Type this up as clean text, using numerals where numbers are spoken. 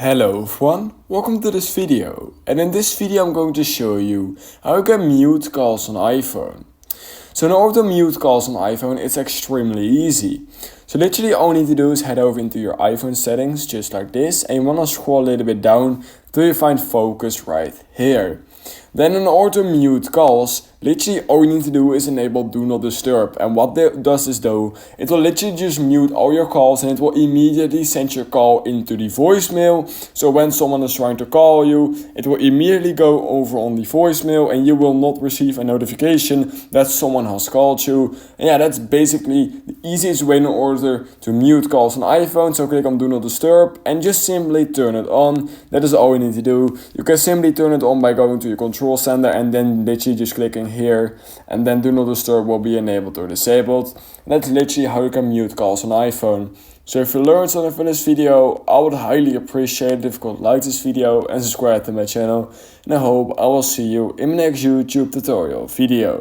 Hello everyone, welcome to this video, and in this video I'm going to show you how you can mute calls on iPhone. So in order to mute calls on iPhone, it's extremely easy. So literally all you need to do is head over into your iPhone settings just like this, and you want to scroll a little bit down till you find focus right here. Then in order to mute calls, literally all you need to do is enable do not disturb, and what that does is though, it will literally just mute all your calls and it will immediately send your call into the voicemail. So when someone is trying to call you, it will immediately go over on the voicemail and you will not receive a notification that someone has called you. And yeah, that's basically the easiest way in order to mute calls on iPhone. So click on do not disturb and just simply turn it on. That is all you need to do. You can simply turn it on by going to your control center and then literally just clicking here, and then do not disturb will be enabled or disabled. And that's literally how you can mute calls on iPhone. So if you learned something from this video, I would highly appreciate it if you could like this video and subscribe to my channel. And I hope I will see you in my next YouTube tutorial video.